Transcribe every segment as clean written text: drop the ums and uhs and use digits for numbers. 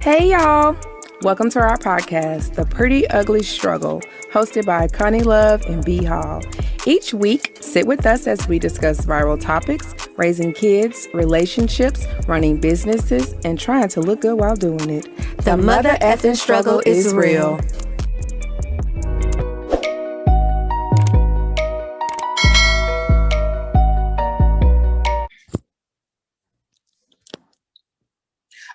Hey y'all! Welcome to our podcast, The Pretty Ugly Struggle, hosted by Conni Luv and B.Hall. Each week, sit with us as we discuss viral topics, raising kids, relationships, running businesses, and trying to look good while doing it. The mother effing struggle is real.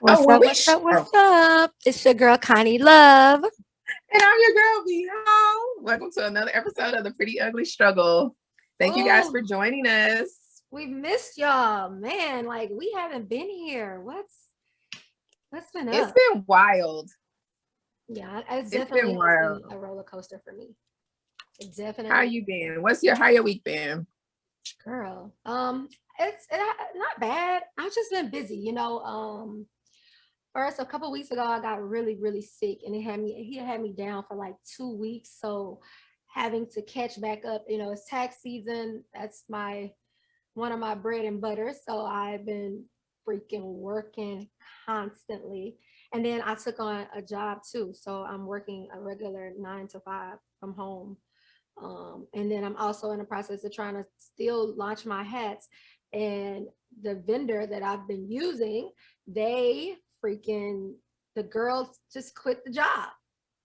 What's up? It's your girl, Conni Luv. And I'm your girl, B.Hall. Welcome to another episode of The Pretty Ugly Struggle. Thank you guys for joining us. We missed y'all. Man, like we haven't been here. What's been up? It's been wild. Yeah, it's definitely been a roller coaster for me. It definitely. How you been? How your week been? Girl, it's not bad. I've just been busy, First, a couple weeks ago, I got really, really sick, and he had me down for like 2 weeks. So having to catch back up, it's tax season. That's one of my bread and butter. So I've been freaking working constantly. And then I took on a job too. So I'm working a regular 9 to 5 from home. And then I'm also in the process of trying to still launch my hats. And the vendor that I've been using, the girls just quit the job.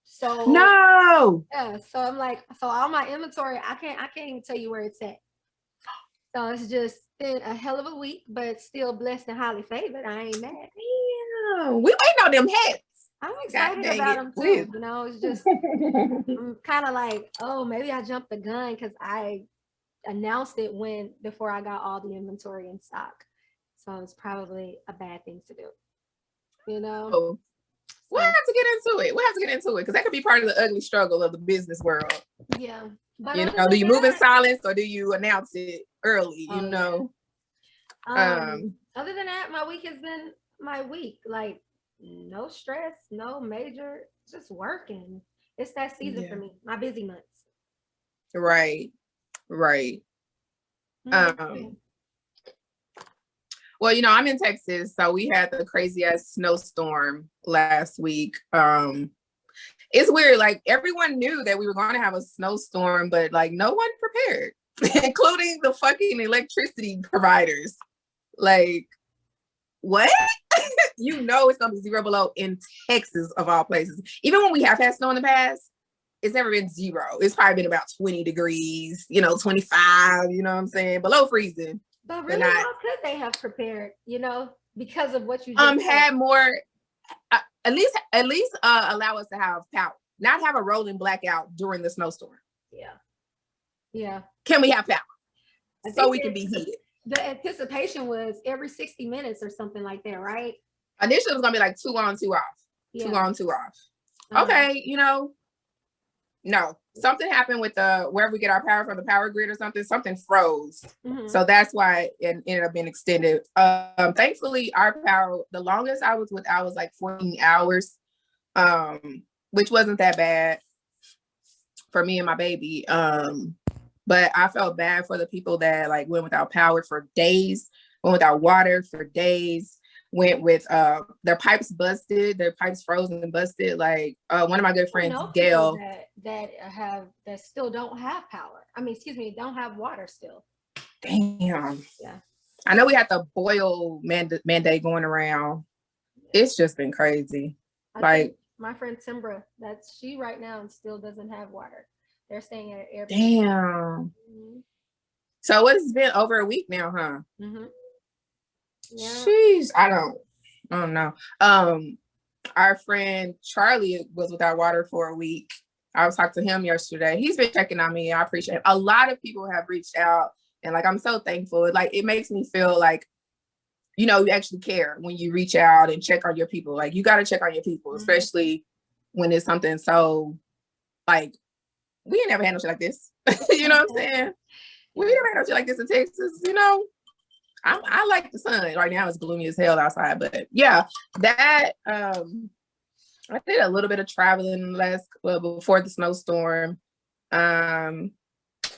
So no. Yeah. So I'm like, all my inventory, I can't even tell you where it's at. So it's just been a hell of a week, but still blessed and highly favored. I ain't mad. Damn. We waiting on them hats. I'm excited about them too. It's just I'm kind of like, oh, maybe I jumped the gun because I announced it before I got all the inventory in stock. So it's probably a bad thing to do. We'll have to get into it because that could be part of the ugly struggle of the business world. Yeah. But do you move in silence or do you announce it early? Other than that, my week has been my week. Like no stress, no major, just working. It's that season for me, my busy months. Right. Mm-hmm. Well, I'm in Texas, so we had the crazy ass snowstorm last week. It's weird, like everyone knew that we were going to have a snowstorm, but like no one prepared, including the fucking electricity providers. Like, what? It's gonna be 0 below in Texas of all places. Even when we have had snow in the past, it's never been 0. It's probably been about 20 degrees, 25, you know what I'm saying? Below freezing. But really, how could they have prepared, because of what you just had more, at least allow us to have power, not have a rolling blackout during the snowstorm. Yeah. Can we have power so we can be heated? The anticipation was every 60 minutes or something like that, right? Initially, it was gonna be like 2 on, 2 off. Yeah. 2 on, 2 off. Okay, no, something happened with wherever we get our power from, the power grid or something. Something froze, so that's why it ended up being extended. Thankfully, our power, the longest I was without was like 14 hours, which wasn't that bad for me and my baby. But I felt bad for the people that like went without power for days, went without water for days, went with their pipes busted, their pipes frozen and busted. Like one of my good friends, Gail, that still don't have power. Don't have water still. Damn. Yeah. I know we had the boil mandate going around. It's just been crazy. My friend Timbra, that's she right now and still doesn't have water. They're staying at an airport. Damn. Mm-hmm. So it's been over a week now, huh? Mm-hmm. Yeah. Jeez, I don't know. Our friend Charlie was without water for a week. I was talking to him yesterday. He's been checking on me. I appreciate it. A lot of people have reached out, and like I'm so thankful. Like it makes me feel like you actually care when you reach out and check on your people. Like you got to check on your people, especially when it's something so like we ain't never had no shit like this. You know what I'm saying? We never had no shit like this in Texas. I like the sun right now. It's gloomy as hell outside, but yeah, that I did a little bit of traveling before the snowstorm. I think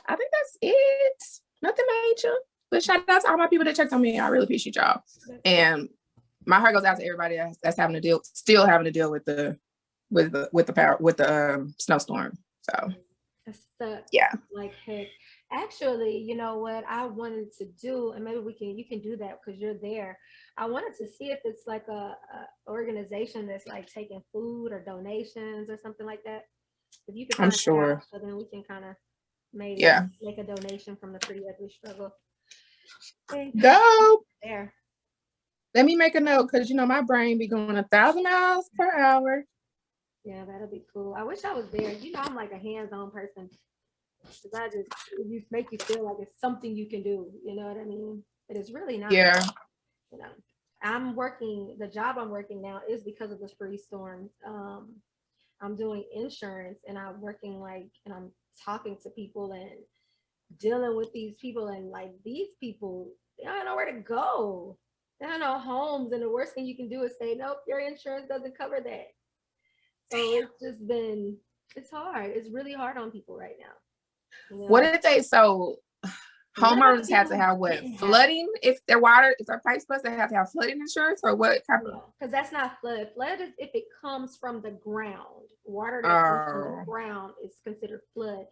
that's it. Nothing major. But shout out to all my people that checked on me. I really appreciate y'all. And my heart goes out to everybody that's still having to deal with the snowstorm. So It sucks. yeah. Like heck. Actually, you know what I wanted to do, and maybe you can do that because you're there. I wanted to see if it's like a organization that's like taking food or donations or something like that. If you could I'm find that out, sure. so then we can kind of maybe Yeah. make a donation from the Pretty Ugly Struggle. Go. There. Let me make a note because my brain be going 1,000 miles per hour. Yeah, that'll be cool. I wish I was there. I'm like a hands-on person. Because you make you feel like it's something you can do. You know what I mean? But it's really not. Yeah. You know, the job I'm working now is because of the spree storm. I'm doing insurance and and I'm talking to people and dealing with these people, and like these people, they don't know where to go. They don't know homes, and the worst thing you can do is say, nope, your insurance doesn't cover that. So it's hard. It's really hard on people right now. What did they homeowners have to have what? Flooding? If their pipes bust, they have to have flooding insurance, or what type of? Because that's not flood. Flood is if it comes from the ground. Water that comes from the ground is considered flood.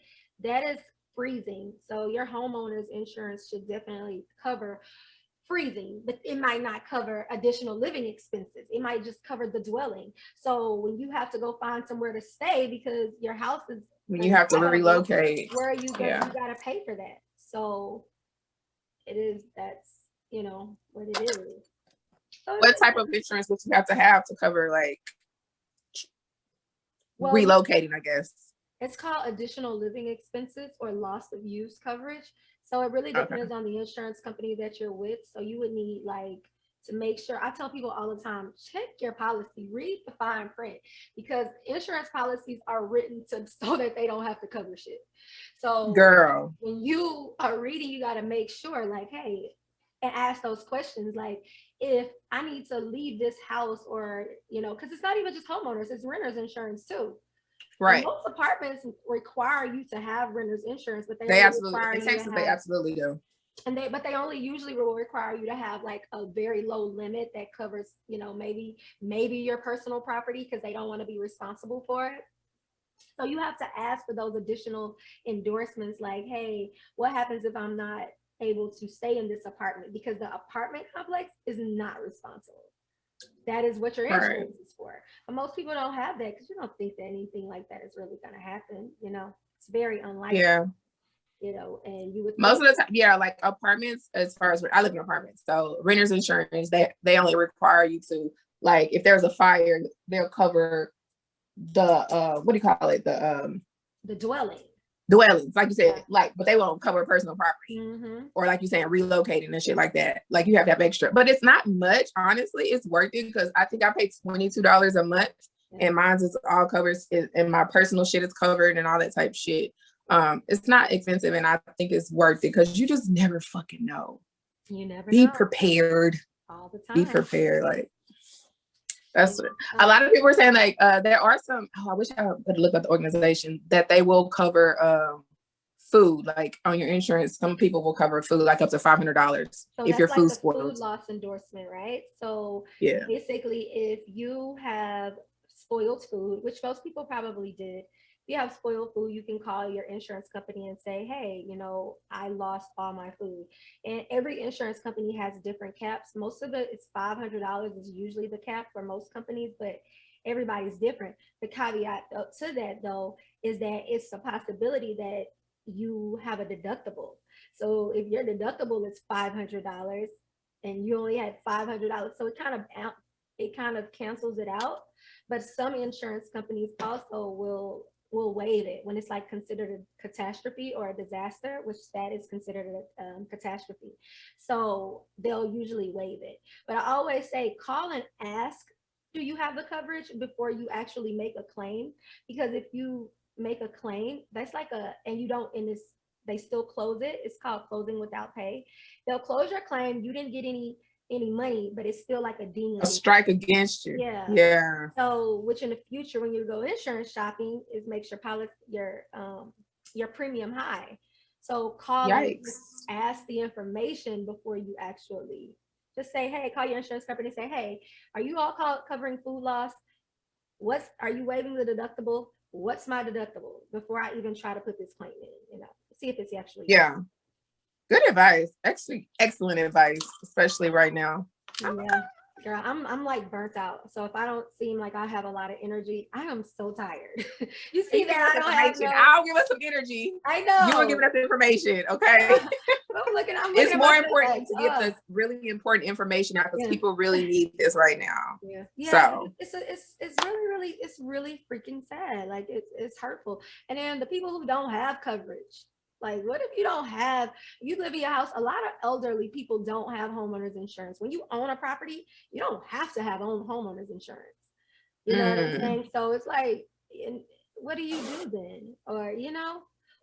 That is freezing. So your homeowner's insurance should definitely cover freezing, but it might not cover additional living expenses. It might just cover the dwelling. So when you have to go find somewhere to stay because your house is when you have to relocate, where you gotta pay for that. So that's what it is. So what type of insurance would you have to cover like relocating, I guess? It's called additional living expenses or loss of use coverage. So it really depends on the insurance company that you're with. So you would need to make sure. I tell people all the time, check your policy, read the fine print, because insurance policies are written so that they don't have to cover shit. So girl, when you are reading, you got to make sure hey, and ask those questions if I need to leave this house, or because it's not even just homeowners, it's renters insurance too. Right. And most apartments require you to have renters insurance, but they absolutely in Texas they absolutely do. And they only usually will require you to have a very low limit that covers maybe your personal property, because they don't want to be responsible for it. So you have to ask for those additional endorsements, hey, what happens if I'm not able to stay in this apartment, because the apartment complex is not responsible. That is what your insurance is for. But most people don't have that because you don't think that anything like that is really going to happen. It's very unlikely. Yeah. And you would most of the time, like apartments, as far as I live in apartments, so renters insurance, they only require you to, if there's a fire, they'll cover the what do you call it? The dwellings, like you said, but they won't cover personal property. Mm-hmm. Or like you saying, relocating and shit like that. Like you have to have extra, but it's not much. Honestly, it's worth it because I think I pay $22 a month, and mine's is all covered, and my personal shit is covered and all that type of shit. It's not expensive, and I think it's worth it because you just never fucking know. You never be know. Prepared. All the time. Be prepared. That's what a lot of people are saying. There are some. I wish I could look at the organization that they will cover food, on your insurance. Some people will cover food up to $500 if your food's spoiled. Food loss endorsement, right? So yeah, basically, if you have spoiled food, which most people probably did, if you have spoiled food, you can call your insurance company and say, hey, I lost all my food. And every insurance company has different caps. Most of it is $500 is usually the cap for most companies, but everybody's different. The caveat to that, though, is that it's a possibility that you have a deductible. So if your deductible is $500 and you only had $500, so it kind of cancels it out. But some insurance companies also will waive it when it's considered a catastrophe or a disaster, which that is considered a catastrophe. So they'll usually waive it. But I always say, call and ask, do you have the coverage before you actually make a claim? Because if you make a claim, that's and you don't they still close it. It's called closing without pay. They'll close your claim. You didn't get any money, but it's still a ding. A strike against you. Yeah. So, which in the future, when you go insurance shopping, is makes your premium high. So call and ask the information before you actually Just say, hey, call your insurance company. Say, hey, are you all covering food loss? Are you waiving the deductible? What's my deductible before I even try to put this claim in? See if it's actually. Yeah. Good advice. Actually, excellent advice, especially right now. Yeah. Girl, I'm like burnt out. So if I don't seem like I have a lot of energy, I am so tired. You see that I don't have no. I'll give us some energy. I know. You will give us information, okay? I'm looking it's at more important to get this really important information out because people really need this right now. Yeah. So it's really freaking sad. Like it's hurtful. And then the people who don't have coverage. Like, what if you don't have, you live in your house, a lot of elderly people don't have homeowners insurance. When you own a property, you don't have to have homeowners insurance. You know what I'm saying? So it's like, what do you do then? Or,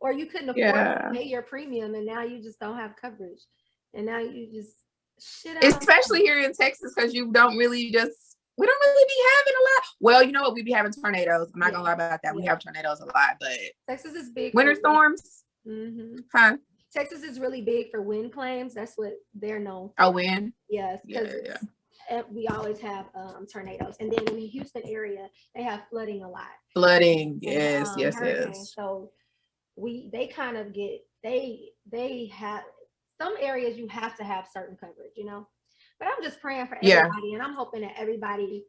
or you couldn't afford to pay your premium and now you just don't have coverage. And now you just shit out. Especially here in Texas, because we don't really be having a lot. Well, you know what? We be having tornadoes. I'm not gonna lie about that. We have tornadoes a lot, but Texas is big. Winter storms. Mm-hmm. Huh? Texas is really big for wind claims. That's what they're known for. Oh, wind? Yes. We always have tornadoes. And then in the Houston area, they have flooding a lot. Flooding, yes. So they kind of they have some areas you have to have certain coverage, But I'm just praying for everybody, and I'm hoping that everybody,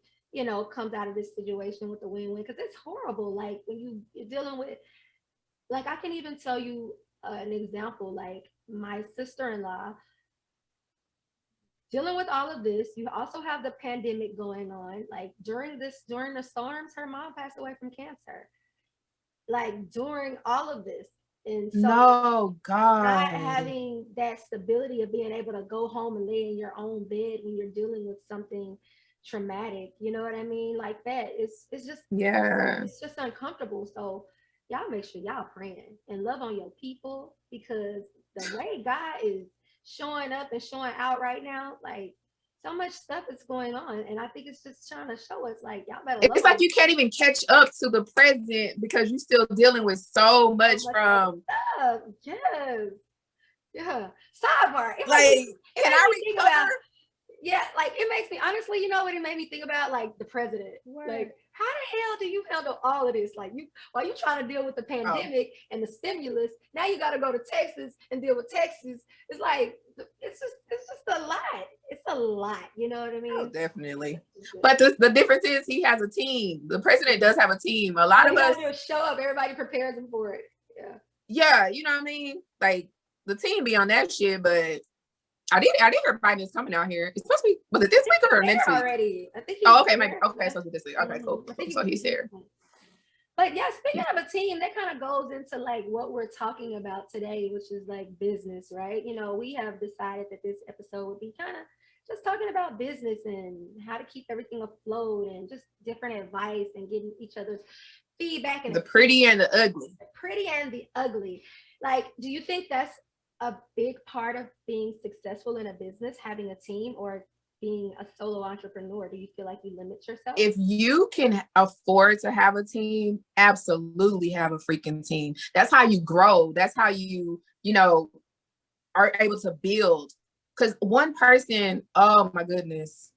comes out of this situation with the win-win, because it's horrible. Like when you're dealing with, like, I can even tell you an example. Like my sister-in-law dealing with all of this. You also have the pandemic going on. Like during the storms, her mom passed away from cancer. Like during all of this. And so not having that stability of being able to go home and lay in your own bed when you're dealing with something traumatic, you know what I mean? Like that. It's just uncomfortable. So y'all make sure y'all praying and love on your people, because the way God is showing up and showing out right now, like so much stuff is going on, and I think it's just trying to show us, like, y'all better. It's like you can't even catch up to the present because you're still dealing with so much from stuff. Yes. Yeah. Sidebar. Can I recover? Yeah, like it makes me, honestly, you know what it made me think about? Like the president. What? Like, how the hell do you handle all of this? Like, while you trying to deal with the pandemic and the stimulus, now you got to go to Texas and deal with Texas. It's like, it's just a lot. It's a lot. You know what I mean? Oh, definitely. But the difference is he has a team. The president does have a team. A lot of us just show up. Everybody prepares him for it. Yeah. Yeah, you know what I mean? Like the team be on that shit, but I did hear Biden is coming out here. It's supposed to be, was it this week or next week? Already. I think maybe. Okay, so this week. Okay, cool. So he's here. But yeah, speaking of a team, that kind of goes into like what we're talking about today, which is like business, right? We have decided that this episode would be kind of just talking about business and how to keep everything afloat and just different advice and getting each other's feedback. And the pretty and the ugly. The pretty and the ugly. Like, do you think that's a big part of being successful in a business, having a team, or being a solo entrepreneur? Do you feel like you limit yourself? If you can afford to have a team, absolutely have a freaking team. That's how you grow. That's how you are able to build. Because one person, oh my goodness,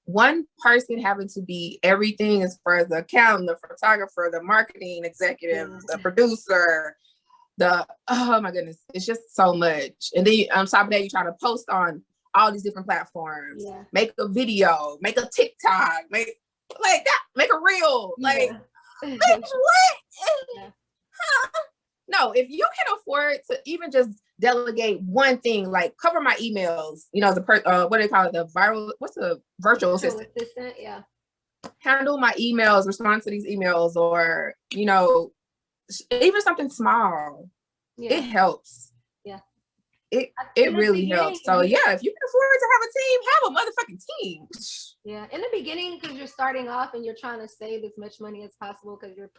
one person having to be everything as far as the accountant, the photographer, the marketing executive, the producer, oh my goodness, it's just so much. And then on top of that, you try to post on all these different platforms, make a video, make a TikTok, make a reel, like what? No, if you can afford to even just delegate one thing, like cover my emails, what do they call it? What's the virtual assistant? Yeah. Handle my emails, respond to these emails, or, even something small, it helps. Yeah. It really helps. So yeah, if you can afford to have a team, have a motherfucking team. Yeah, in the beginning, because you're starting off and you're trying to save as much money as possible, because you're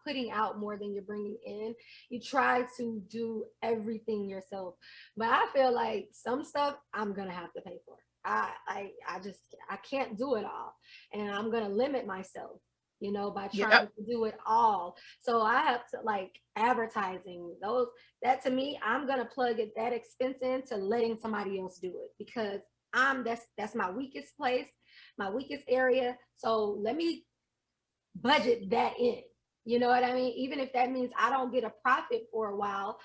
putting out more than you're bringing in, you try to do everything yourself. But I feel like some stuff I'm gonna have to pay for. I can't do it all, and I'm gonna limit myself, by trying to do it all. So I have to, like, advertising, that to me, I'm gonna plug that expense into letting somebody else do it, because that's my weakest place, my weakest area. So let me budget that in. You know what I mean? Even if that means I don't get a profit for a while,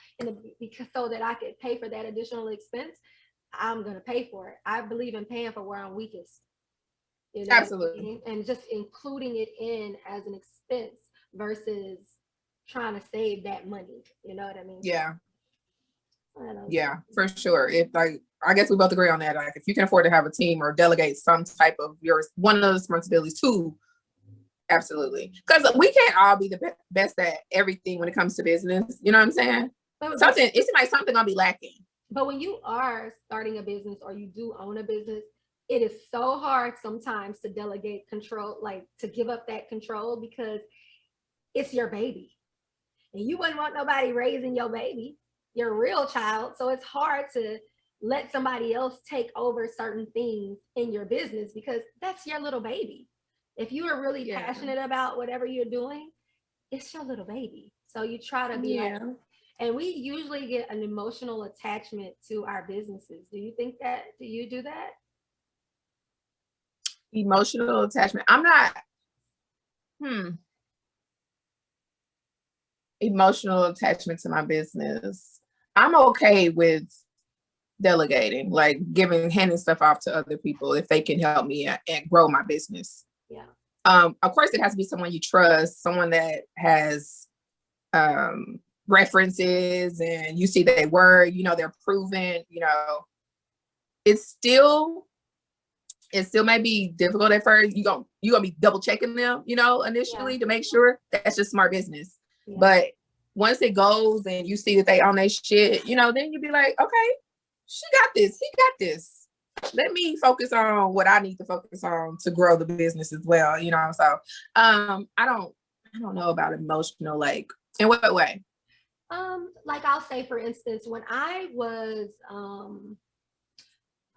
because so that I could pay for that additional expense, I'm gonna pay for it. I believe in paying for where I'm weakest. You know what I Absolutely. mean? And just including it in as an expense versus trying to save that money. You know what I mean? Yeah. So, Yeah, for sure. If like, I guess we both agree on that. Like, if you can afford to have a team or delegate some type of one of those responsibilities to, absolutely. Because we can't all be the best at everything when it comes to business. You know what I'm saying? Something, it seems like something gonna be lacking. But when you are starting a business or you do own a business, it is so hard sometimes to delegate control, like to give up that control, because it's your baby. And you wouldn't want nobody raising your baby, your real child. So it's hard to let somebody else take over certain things in your business because that's your little baby. If you are really passionate about whatever you're doing, it's your little baby. So you try to be like, and we usually get an emotional attachment to our businesses. Do you think that? Do you do that? Emotional attachment. I'm not. Emotional attachment to my business. I'm okay with delegating, like handing stuff off to other people if they can help me and grow my business. Yeah. Of course, it has to be someone you trust, someone that has references and you see their word, they're proven, it still may be difficult at first. You're gonna be double checking them, initially to make sure that's just smart business. Yeah. But once it goes and you see that they own their shit, then you be like, okay, she got this, he got this. Let me focus on what I need to focus on to grow the business as well, So I don't know about emotional, like, in what way? Like I'll say, for instance, when I was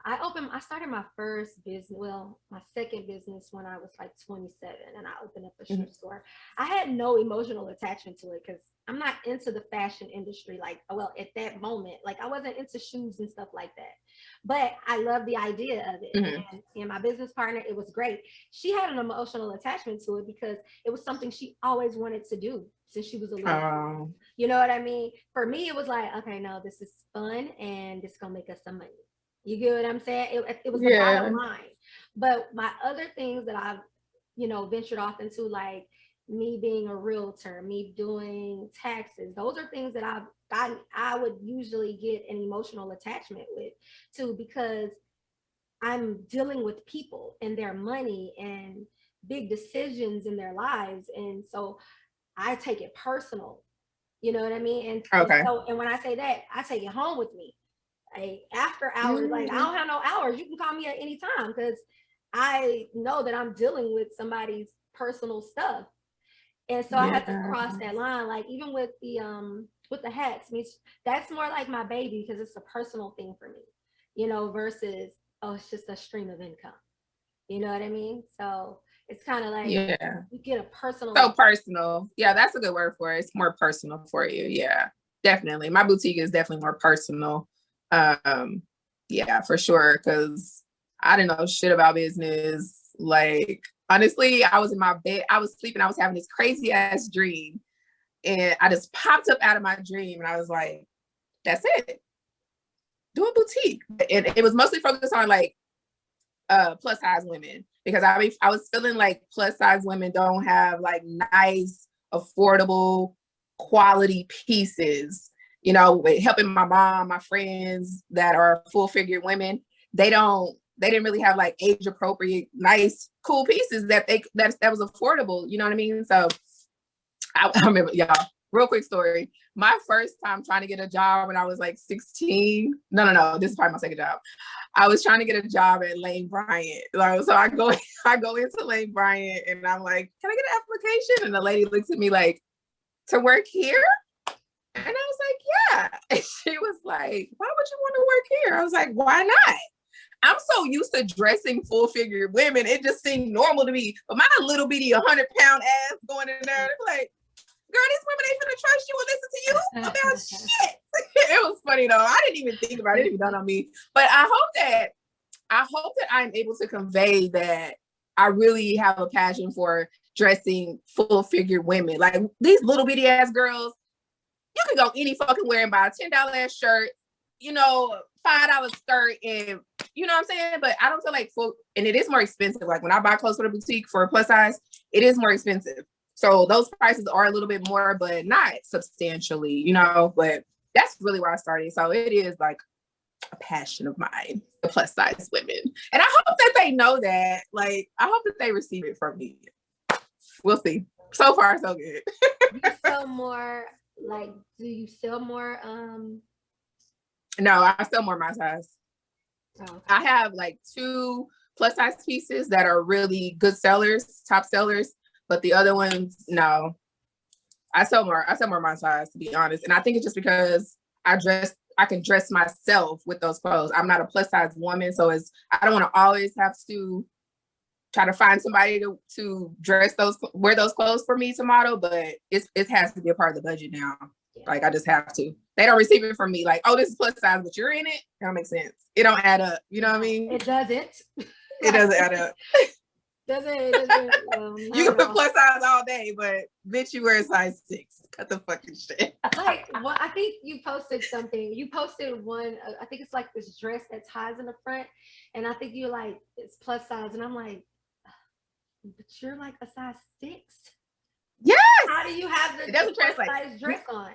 I started my first business, well, my second business when I was like 27, and I opened up a shoe store. I had no emotional attachment to it because I'm not into the fashion industry. Like, well, at that moment, like I wasn't into shoes and stuff like that, but I love the idea of it. And my business partner, it was great. She had an emotional attachment to it because it was something she always wanted to do since she was a little kid. You know what I mean? For me, it was like, okay, no, this is fun and this is gonna make us some money. You get what I'm saying? It was the bottom line. But my other things that I've, ventured off into, like me being a realtor, me doing taxes, those are things that I would usually get an emotional attachment with too, because I'm dealing with people and their money and big decisions in their lives. And so I take it personal. You know what I mean? And when I say that, I take it home with me. After hours, like I don't have no hours. You can call me at any time because I know that I'm dealing with somebody's personal stuff. And so I had to cross that line. Like even with the hats, that's more like my baby because it's a personal thing for me, versus it's just a stream of income. You know what I mean? So it's kind of like you get a personal. So personal. Yeah, that's a good word for it. It's more personal for you. Yeah, definitely. My boutique is definitely more personal. Yeah, for sure. Because I didn't know shit about business. Like, honestly, I was in my bed. I was sleeping. I was having this crazy ass dream. And I just popped up out of my dream. And I was like, that's it. Do a boutique. And it was mostly focused on like plus size women. Because I was feeling like plus size women don't have like nice, affordable, quality pieces. Helping my mom, my friends that are full figured women, they didn't really have like age appropriate, nice, cool pieces that was affordable. You know what I mean? So I remember, y'all, real quick story. My first time trying to get a job when I was like 16. No. This is probably my second job. I was trying to get a job at Lane Bryant. So I go into Lane Bryant and I'm like, can I get an application? And the lady looks at me like, to work here? And I was like, yeah. And she was like, why would you want to work here? I was like, why not? I'm so used to dressing full figured women. It just seemed normal to me. But my little bitty 100-pound ass going in there, like, girl, these women ain't gonna trust you and listen to you about shit. It was funny though. I didn't even think about it. It didn't even dawn on me. But I hope that I hope that I'm able to convey that I really have a passion for dressing full figure women. Like these little bitty ass girls, you can go any fucking where and buy a $10 shirt, you know, $5 skirt, and you know what I'm saying? But I don't feel like full, and it is more expensive. Like when I buy clothes for the boutique for a plus size, it is more expensive. So those prices are a little bit more, but not substantially, you know, but that's really where I started. So it is like a passion of mine, the plus size women. And I hope that they know that. Like, I hope that they receive it from me. We'll see. So far, so good. You sell more, like, do you sell more? No, I sell more my size. Oh, okay. I have like 2 plus size pieces that are really good sellers, top sellers, but the other ones, no. I sell more my size, to be honest. And I think it's just because I can dress myself with those clothes. I'm not a plus size woman, so I don't want to always have to try to find somebody to wear those clothes for me to model, but it has to be a part of the budget now. Like I just have to. They don't receive it from me like, oh, this is plus size, but you're in it. That makes sense. It don't add up. You know what I mean? It doesn't. It doesn't add up. You can put plus size all day, but bitch, you wear a size 6. Cut the fucking shit. Like, well, I think you posted something. You posted one. I think it's like this dress that ties in the front, and I think you're like, it's plus size, and I'm like, but you're like a size 6. Yes. How do you have the plus size dress on?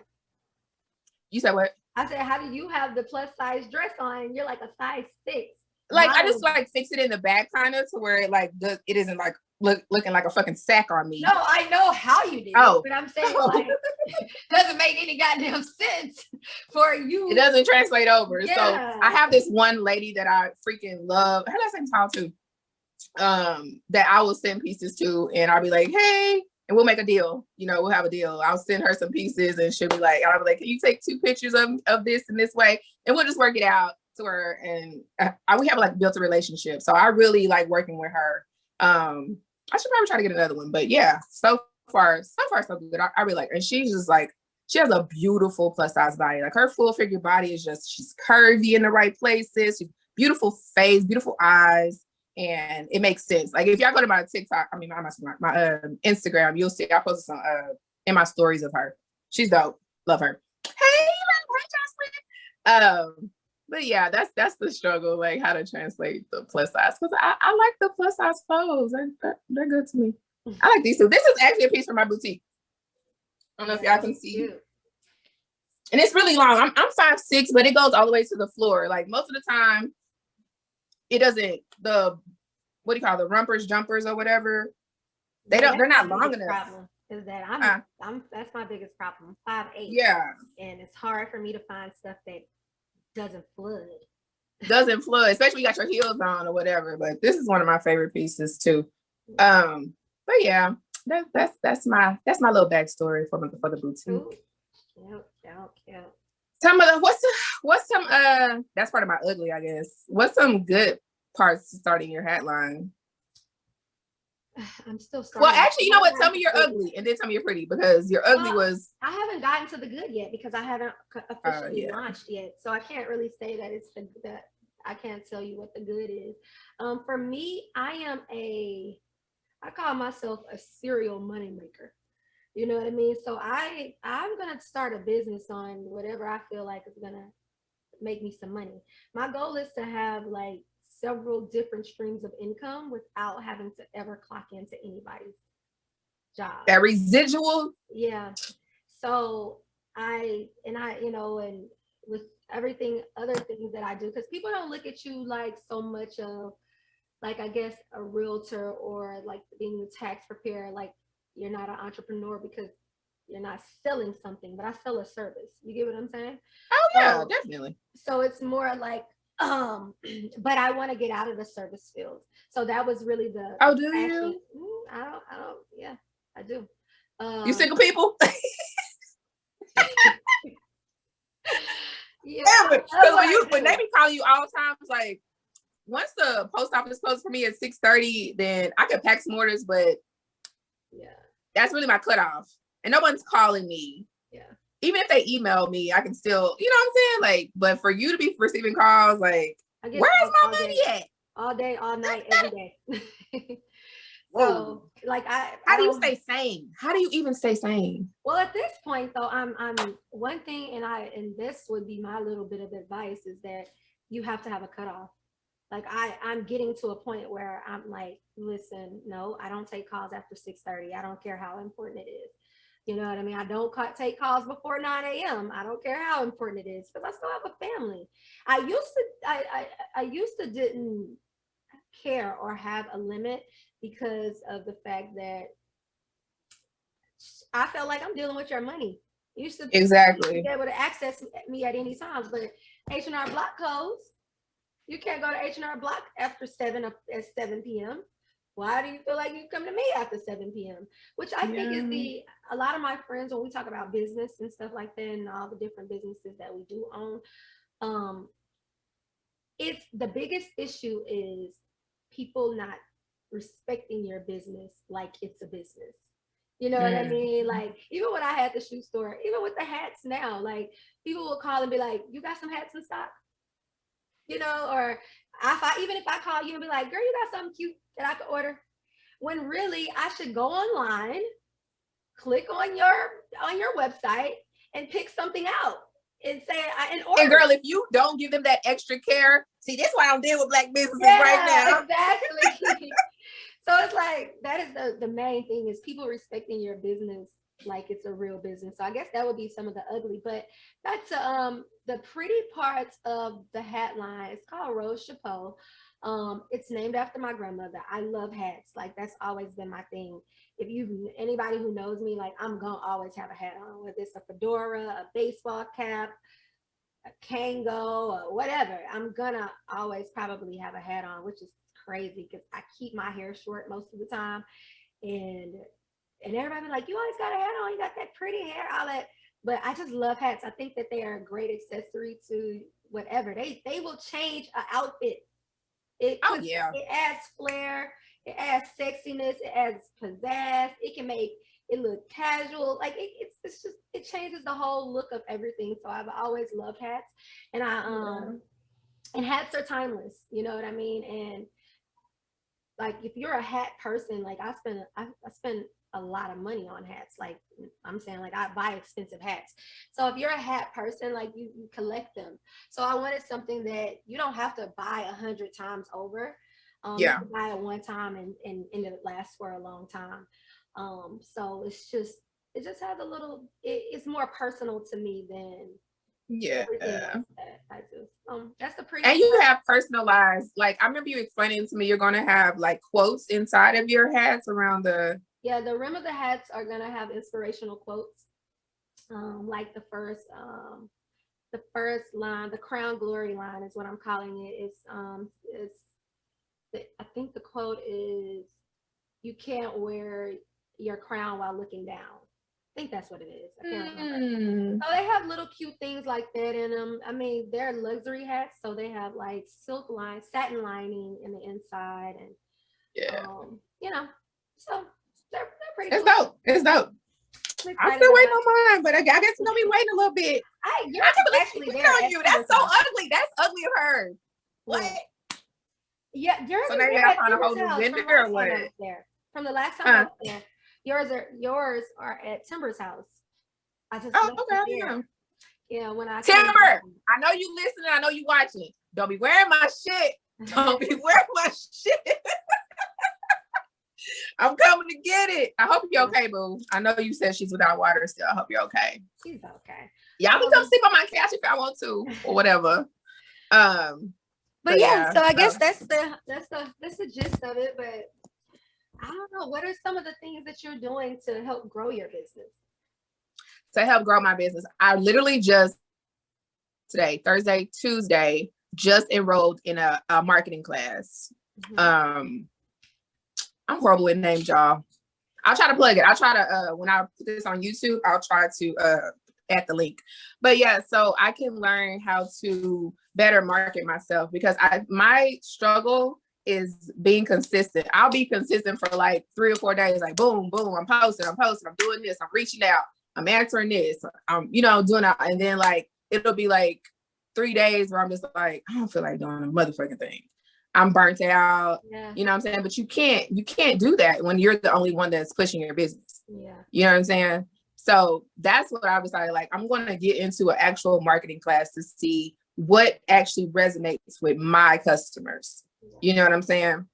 You said what? I said, how do you have the plus size dress on? And you're like a size 6. Like I just like fix it in the back kind of to where it isn't like looking like a fucking sack on me. No, I know how you did it, but I'm saying like it doesn't make any goddamn sense for you. It doesn't translate over. Yeah. So I have this one lady that I freaking love. Her last name's Tom too. That I will send pieces to, and I'll be like, hey, and we'll make a deal. You know, we'll have a deal. I'll send her some pieces, and she'll be like, I'll be like, can you take 2 pictures of this in this way, and we'll just work it out to her. And we have like built a relationship, so I really like working with her. I should probably try to get another one, but yeah, so far so good. I really like her. And she's just like, she has a beautiful plus size body. Like her full figure body is just, she's curvy in the right places. She's beautiful face, beautiful eyes, and it makes sense. Like if y'all go to my TikTok, I mean my Instagram, you'll see I posted some in my stories of her. She's dope. Love her. Hey, Jocelyn. But yeah, that's the struggle, like how to translate the plus size. Because I like the plus size clothes. They're good to me. I like these too. This is actually a piece from my boutique. I don't know if y'all can see. And it's really long. I'm 5'6", but it goes all the way to the floor. Like most of the time, it doesn't, what do you call it, the rumpers, jumpers, or whatever. They're not long enough. Problem is that I'm that's my biggest problem. 5'8". Yeah. And it's hard for me to find stuff that doesn't flood, especially you got your heels on or whatever. But this is one of my favorite pieces too. But yeah, that's my little backstory for the boutique. Yep. Some of what's some that's part of my ugly, I guess. What's some good parts to starting your hat line? I'm still starting. Well, actually, you know what? Tell me you're ugly, and then tell me you're pretty, because your ugly was. I haven't gotten to the good yet because I haven't officially launched yet, so I can't really say that it's that. I can't tell you what the good is. For me, I call myself a serial moneymaker. You know what I mean? So I'm gonna start a business on whatever I feel like is gonna make me some money. My goal is to have like several different streams of income without having to ever clock into anybody's job. That residual? Yeah. So I and with everything, other things that I do, because people don't look at you like so much of like, I guess, a realtor or like being a tax preparer, like you're not an entrepreneur because you're not selling something, but I sell a service. You get what I'm saying? Oh yeah, definitely. So it's more like, but I want to get out of the service field. So that was really the do you? I don't, yeah, I do. You single people? Yeah, because when they be calling you all the time, it's like once the post office closes for me at 6:30, then I can pack some orders, but yeah, that's really my cutoff. And no one's calling me. Yeah. Even if they email me, I can still, you know what I'm saying? Like, but for you to be receiving calls, like, where is my money at? all day, all night, every day. Whoa. So like How do you stay sane? How do you even stay sane? well, at this point though, I'm one thing, and this would be my little bit of advice, is that you have to have a cutoff. Like I'm getting to a point where I'm like, listen, no, I don't take calls after 6:30. I don't care how important it is. You know what I mean? I don't take calls before 9 a.m. I don't care how important it is, because I still have a family. I used to didn't care or have a limit because of the fact that I felt like I'm dealing with your money. You used to Exactly be able to access me at any time, but H&R Block closed. You can't go to H&R Block after 7 p.m. Why do you feel like you come to me after 7 p.m.? Which I think is a lot of my friends, when we talk about business and stuff like that, and all the different businesses that we do own, it's the biggest issue is people not respecting your business like it's a business. You know what I mean? Like, even when I had the shoe store, even with the hats now, like, people will call and be like, you got some hats in stock? You know, or even if I call you and be like, girl, you got something cute that I could order, when really I should go online, click on your website, and pick something out and say and order. And girl, if you don't give them that extra care, see, that's why I don't deal with black businesses right now. Exactly. So it's like, that is the main thing, is people respecting your business like it's a real business. So I guess that would be some of the ugly. But back to the pretty parts of the hat line. It's called Rose Chapeau. It's named after my grandmother. I love hats. Like, that's always been my thing. If anybody who knows me, like, I'm gonna always have a hat on, whether it's a fedora, a baseball cap, a Kango, or whatever. I'm gonna always probably have a hat on, which is crazy because I keep my hair short most of the time, and everybody be like, you always got a hat on, you got that pretty hair, all that. But I just love hats. I think that they are a great accessory to whatever. They will change an outfit. It adds flair, it adds sexiness, it adds pizzazz. It can make it look casual. Like, it's just, it changes the whole look of everything. So I've always loved hats, and and hats are timeless. You know what I mean? And like, if you're a hat person, like, I spend a lot of money on hats. Like, I'm saying, like, I buy expensive hats. So if you're a hat person, like, you collect them. So I wanted something that you don't have to buy 100 times over. You can buy it one time and it lasts for a long time. So it just has a little, it's more personal to me than that's the pretty. And you have personalized, like, I remember you explaining to me, you're going to have like quotes inside of your hats around the rim of the hats are going to have inspirational quotes. Like the first line, the Crown Glory line is what I'm calling it. I think the quote is, you can't wear your crown while looking down. I think that's what it is. I can't remember. So they have little cute things like that in them. I mean, they're luxury hats, so they have like satin lining in the inside, and you know, so they're pretty. It's cool. Dope. It's dope. I'm still waiting on mine, but I guess you're gonna be waiting a little bit. You're actually there on you. That's so ugly. That's ugly of her. What? Yeah, yours. So now you gotta find a whole new vendor or what? From the last time I was there. Yours are at Timber's house. I just okay. Yeah, when Timber, I know you listening. I know you watching. Don't be wearing my shit. Don't be wearing my shit. I'm coming to get it. I hope you're okay, boo. I know you said she's without water still. I hope you're okay. She's okay. Y'all can come sleep on my couch if I want to, or whatever. But yeah, so I guess that's the gist of it. But I don't know. What are some of the things that you're doing to help grow your business? To help grow my business, I literally just today, Thursday, Tuesday, just enrolled in a marketing class. I'm horrible with names, y'all. I'll try to plug it. I'll try to when I put this on YouTube, I'll try to add the link. But yeah, so I can learn how to better market myself, because my struggle is being consistent. I'll be consistent for like 3 or 4 days, like boom, boom, I'm posting, I'm doing this, I'm reaching out, I'm answering this, I'm doing that, and then like it'll be like 3 days where I'm just like, I don't feel like doing a motherfucking thing. I'm burnt out. Yeah. You know what I'm saying? But you can't do that when you're the only one that's pushing your business. Yeah. You know what I'm saying? So that's what I decided, like, I'm going to get into an actual marketing class to see what actually resonates with my customers. You know what I'm saying?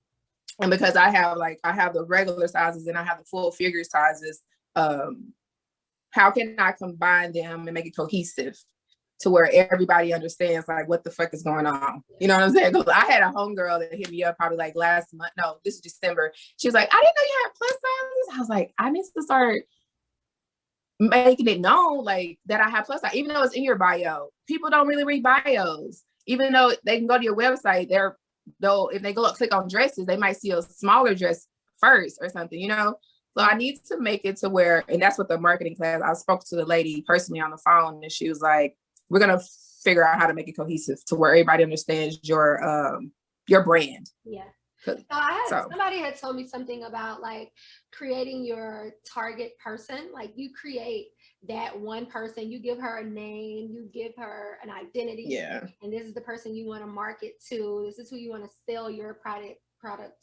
And because I have the regular sizes and I have the full figure sizes, how can I combine them and make it cohesive to where everybody understands like what the fuck is going on? You know what I'm saying? Because I had a homegirl that hit me up probably like last month. No, this is December. She was like, I didn't know you had plus sizes. I was like, I need to start making it known like that I have plus size, even though it's in your bio. People don't really read bios, even though they can go to your website. If they go click on dresses, they might see a smaller dress first or something, you know? So I need to make it to where, and that's what the marketing class, I spoke to the lady personally on the phone and she was like, we're going to figure out how to make it cohesive to where everybody understands your brand. Yeah. So somebody had told me something about like creating your target person. Like you create that one person, you give her a name, you give her an identity. Yeah. And this is the person you want to market to. This is who you want to sell your product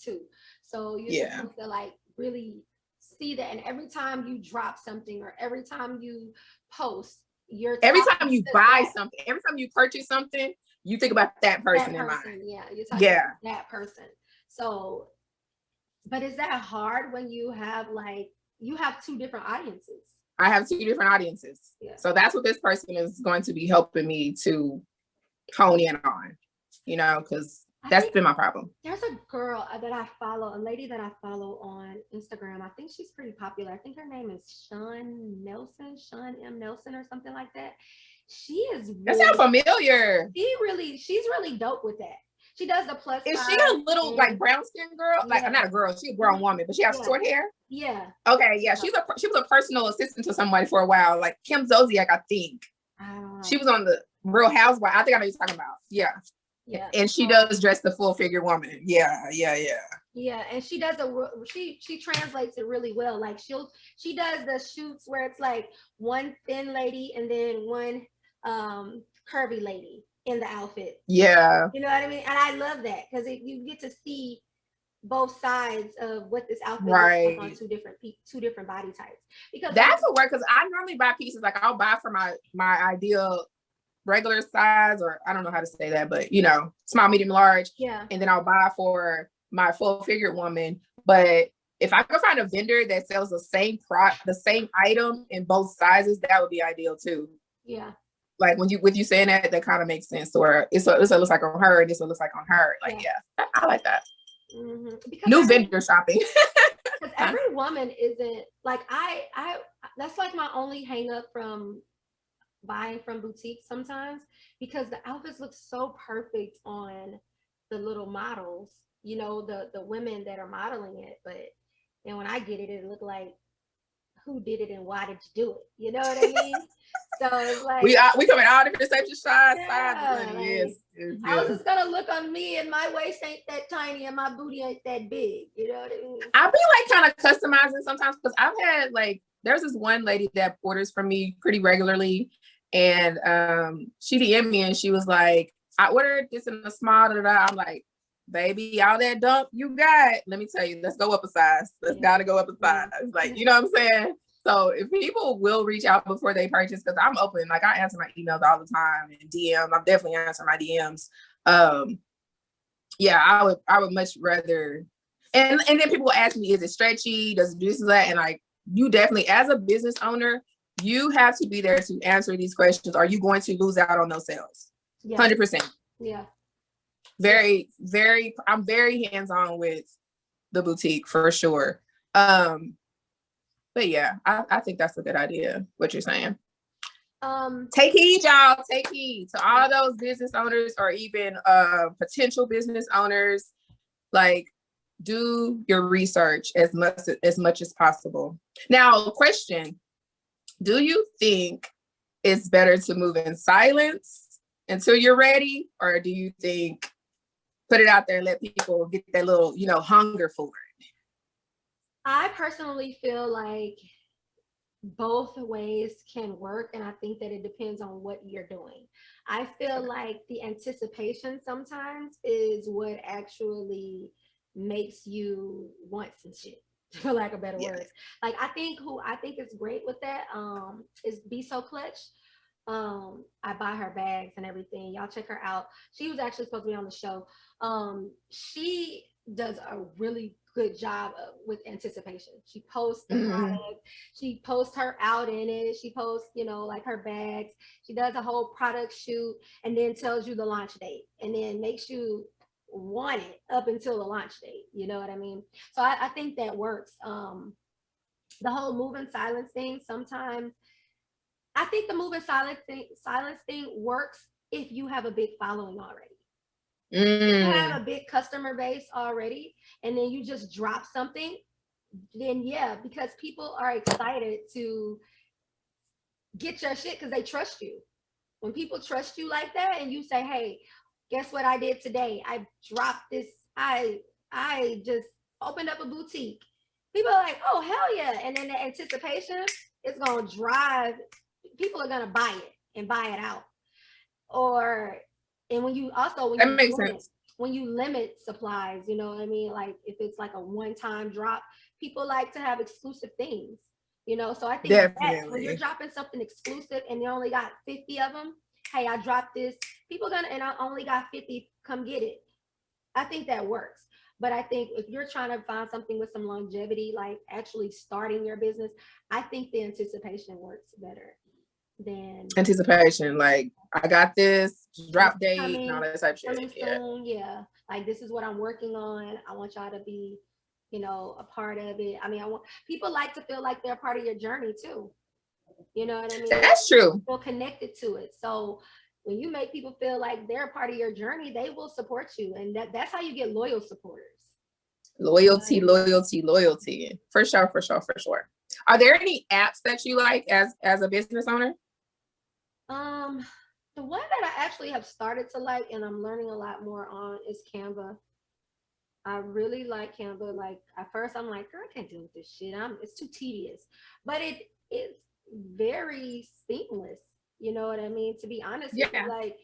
to. So you're supposed to like really see that. And every time you drop something or every time you post, every time you buy something, every time you purchase something, you think about that person in mind. Yeah, you're talking about that person. So, but is that hard when you have two different audiences? I have two different audiences. Yeah. So that's what this person is going to be helping me to hone in on, you know, because that's been my problem. There's a girl that I follow, a lady that I follow on Instagram. I think she's pretty popular. I think her name is Sean M. Nelson or something like that. She is really, that sounds familiar. She's really dope with that. She does the plus Is size. She a little like brown skin girl? Like I'm not a girl, she's a grown woman, but she has short hair. Yeah. Okay, yeah. She was a personal assistant to somebody for a while, like Kim Zolciak, I think. She was on the Real Housewives. I think I know what you're talking about. Yeah. Yeah. And she does dress the full figure woman. Yeah. Yeah, and she does she translates it really well. Like she does the shoots where it's like one thin lady and then one curvy lady in the outfit. Yeah. You know what I mean? And I love that because you get to see both sides of what this outfit looks like on two different body types. Because that could work because I normally buy pieces, like I'll buy for my ideal regular size, or I don't know how to say that, but you know, small, medium, large. Yeah. And then I'll buy for my full figured woman. But if I could find a vendor that sells the same item in both sizes, that would be ideal too. Yeah. Like with you saying that kind of makes sense. Where this one looks like on her, and this one looks like on her. Like, yeah I like that. Mm-hmm. New vendor shopping. Because every woman isn't like I. That's like my only hang up from buying from boutiques sometimes, because the outfits look so perfect on the little models, you know, the women that are modeling it, but then when I get it, it look like, who did it and why did you do it? You know what I mean? So it's like we come in all different shapes and sizes. Yes. How's this gonna look on me and my waist ain't that tiny and my booty ain't that big? You know what I mean? I'll be like kind of customizing sometimes, because I've had like, there's this one lady that orders from me pretty regularly, and she DM'd me and she was like, I ordered this in a small, I'm like, baby, all that dump you got, let me tell you, let's go up a size. Gotta go up a size. Like, you know what I'm saying? So if people will reach out before they purchase, because I'm open, like I answer my emails all the time and DMs. I'm definitely answering my DMs. Yeah, I would much rather. And then people will ask me, is it stretchy? Does it do this and that? And like, you definitely, as a business owner, you have to be there to answer these questions. Are you going to lose out on those sales? 100%. Yeah. Very, very, I'm very hands-on with the boutique for sure. But yeah, I think that's a good idea, what you're saying. Take heed, y'all. Take heed to all those business owners, or even potential business owners. Like, do your research as much as possible. Now, question: do you think it's better to move in silence until you're ready, or do you think put it out there and let people get that little, hunger for it? I personally feel like both ways can work, and I think that it depends on what you're doing. I feel like the anticipation sometimes is what actually makes you want some shit, for lack of better Yeah. words. Like who I think is great with that is Be So Clutch. I buy her bags and everything. Y'all check her out. She was actually supposed to be on the show. She does a really good job with anticipation. She posts the Mhm. product. She posts her out in it. She posts, like her bags. She does a whole product shoot and then tells you the launch date and then makes you want it up until the launch date. You know what I mean? So I think that works. The whole move in silence thing, sometimes I think the move in silence thing works if you have a big following already. If you Mm. have a big customer base already, and then you just drop something, then yeah, because people are excited to get your shit because they trust you. When people trust you like that, and you say, "Hey, guess what I did today? I dropped this. I just opened up a boutique." People are like, "Oh hell yeah!" And then the anticipation is gonna drive. People are gonna buy it and buy it out. Or and That makes sense. when you limit supplies, you know what I mean? Like if it's like a one-time drop, people like to have exclusive things, So I think that when you're Definitely. dropping something exclusive and you only got 50 of them, hey, I dropped this, people gonna and I only got 50, come get it. I think that works. But I think if you're trying to find something with some longevity, like actually starting your business, I think the anticipation works better than Anticipation, like I got this this drop date and all coming that type of shit. coming Yeah. soon. Yeah, like this is what I'm working on. I want y'all to be, a part of it. I mean, I want people like to feel like they're a part of your journey too. You know what I mean? That's true. Feel connected to it. So when you make people feel like they're a part of your journey, they will support you, and that's how you get loyal supporters. You know what I Loyalty, mean? loyalty, loyalty. For sure, for sure, for sure. Are there any apps that you like as a business owner? Um, the one that I actually have started to like, and I'm learning a lot more on, is Canva. I really like Canva. Like at first, I'm like, girl, I can't deal with this shit. It's too tedious, but it's very seamless. You know what I mean? To be honest with you, Yeah. like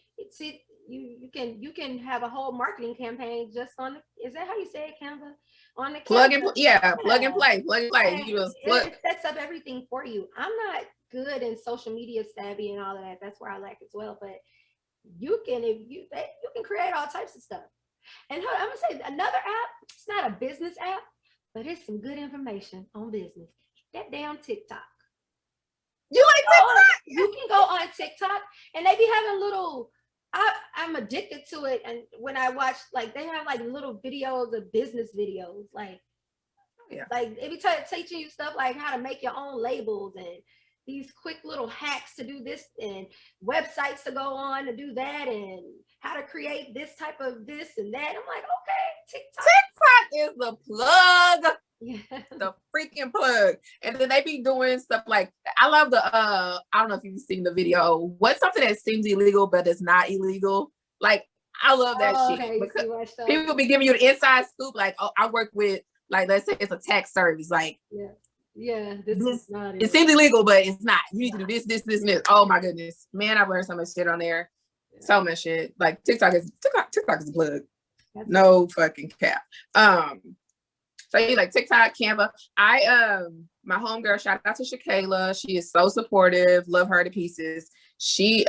you can have a whole marketing campaign just on is that how you say it, Canva? On the Plug and Canva. yeah, plug and Yeah. play, plug and play. And You just plug. it sets up everything for you. I'm not good in social media savvy and all of that. That's where I lack as well. But you can create all types of stuff. And I'm gonna say another app. It's not a business app, but it's some good information on business. That damn TikTok. You like TikTok? You can go on TikTok, and they be having little. I'm addicted to it, and when I watch, like, they have like little videos of business videos, Yeah. like they be teaching you stuff like how to make your own labels and these quick little hacks to do this and websites to go on to do that and how to create this type of this and that. I'm like, okay, TikTok is the plug. TikTok. Yeah. The freaking plug. And then they be doing stuff like I love the I don't know if you've seen the video. What's something that seems illegal but it's not illegal? Like I love that Oh, shit okay. because You watch stuff. people be giving you the inside scoop. Like, oh, I work with, like, let's say it's a tax service. Like, Yeah. Yeah. This is not it seems illegal, but it's not. You need to do this, this, this, and this. Oh my goodness, man, I've learned so much shit on there. Yeah. So much shit. Like TikTok is a plug. That's No fucking cap. So you like TikTok, Canva. My homegirl, shout out to Shakayla. She is so supportive. Love her to pieces. She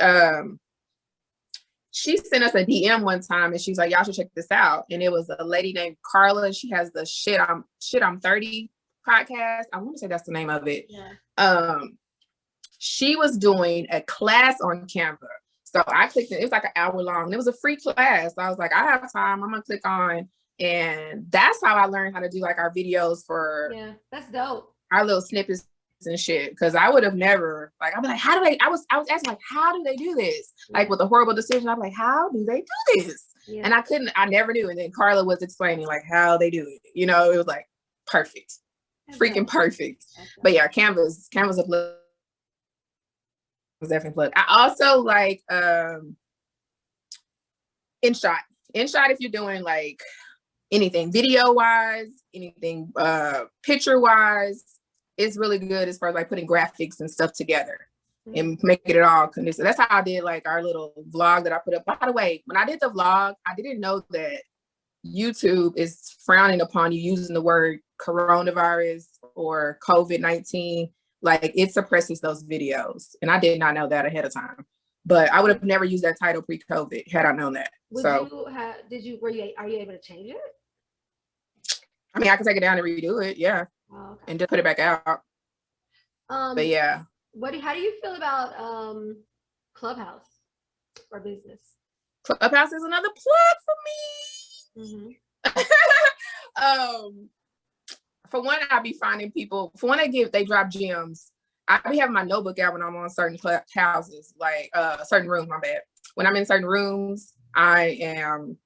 sent us a DM one time and she's like, y'all should check this out. And it was a lady named Carla. She has the I'm 30 podcast. I want to say that's the name of it. Yeah. She was doing a class on Canva. So I clicked it. It was like an hour long. And it was a free class. So I was like, I have time. I'm gonna click on. And that's how I learned how to do like our videos for that's dope. Our little snippets and shit. Because I would have never, like, I'd be like, how do they? I was asking like, how do they do this? Yeah. Like with a horrible decision, I'm like, how do they do this? Yeah. And I never knew. And then Carla was explaining like how they do it. You know, it was like perfect, that's freaking dope. Perfect. But yeah, Canva's a plug. Definitely plug. I also like InShot. InShot if you're doing like anything video wise, anything picture wise, it's really good as far as like putting graphics and stuff together and making it all conducive. That's how I did like our little vlog that I put up. By the way, when I did the vlog, I didn't know that YouTube is frowning upon you using the word coronavirus or COVID-19. Like it suppresses those videos. And I did not know that ahead of time. But I would have never used that title pre-COVID had I known that. Are you able to change it? I mean, I can take it down and redo it, yeah. Oh, okay. And just put it back out. But yeah. How do you feel about Clubhouse for business? Clubhouse is another plug for me. For one, I be finding people. For one, they drop gems. I be having my notebook out when I'm on certain houses, like certain rooms. My bad. When I'm in certain rooms, I am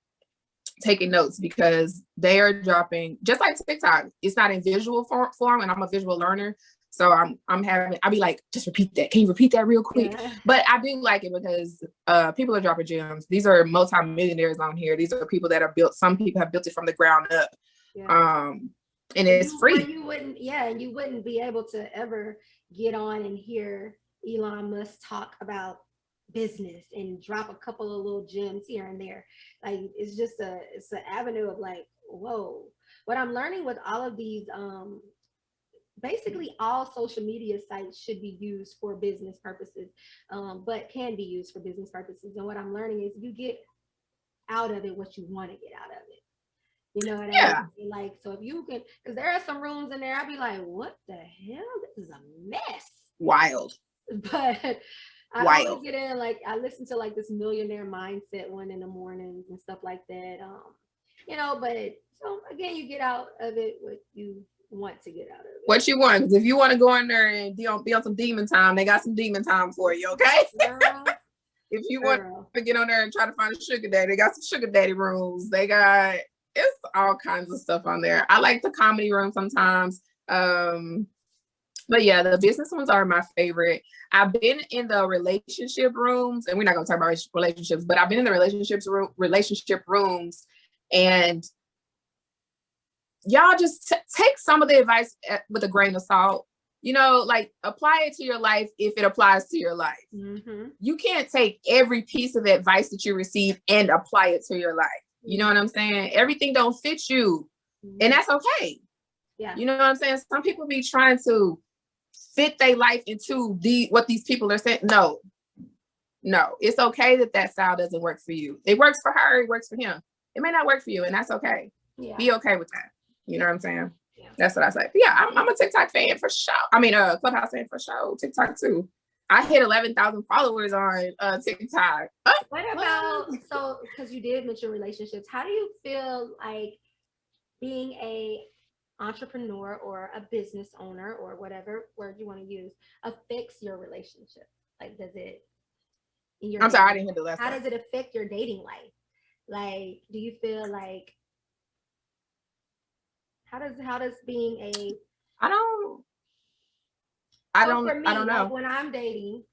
taking notes because they are dropping, just like TikTok. It's not in visual form, and I'm a visual learner. So I'll be like, just repeat that. Can you repeat that real quick? Yeah. But I do like it because people are dropping gems. These are multi-millionaires on here. These are people that are built. Some people have built it from the ground up. Yeah. And it's free. You wouldn't be able to ever get on and hear Elon Musk talk about business and drop a couple of little gems here and there. Like it's an avenue of like, whoa. What I'm learning with all of these basically all social media sites should be used for business purposes, but can be used for business purposes. And what I'm learning is you get out of it what you want to get out of it. You know what I mean? Like, so if you can, because there are some rooms in there, I'd be like, what the hell? This is a mess. Wild. But I always get in, like, I listen to like this millionaire mindset one in the mornings and stuff like that. But so again, you get out of it what you want to get out of it. What you want. Because if you want to go in there and be on some demon time, they got some demon time for you, okay? Girl. If you want to get on there and try to find a sugar daddy, they got some sugar daddy rooms. It's all kinds of stuff on there. I like the comedy room sometimes. But yeah, the business ones are my favorite. I've been in the relationship rooms, and we're not going to talk about relationships, but I've been in the relationship rooms, and y'all just take some of the advice with a grain of salt. Like apply it to your life if it applies to your life. Mm-hmm. You can't take every piece of advice that you receive and apply it to your life. You know what I'm saying? Everything don't fit you, and that's okay. Yeah. You know what I'm saying? Some people be trying to fit their life into what these people are saying. No, it's okay that style doesn't work for you. It works for her. It works for him. It may not work for you, and that's okay. Yeah. Be okay with that. You know what I'm saying? Yeah. That's what I say. But yeah, I'm a TikTok fan for sure. I mean, Clubhouse fan for sure. TikTok too. I hit 11,000 followers on TikTok. What about, because you did mention relationships, how do you feel like being a entrepreneur or a business owner or whatever word you want to use affects your relationship? Like, does it? I'm sorry, I didn't hear the last part. How does it affect your dating life? Like, do you feel like, how does being a, I don't know. Like when I'm dating,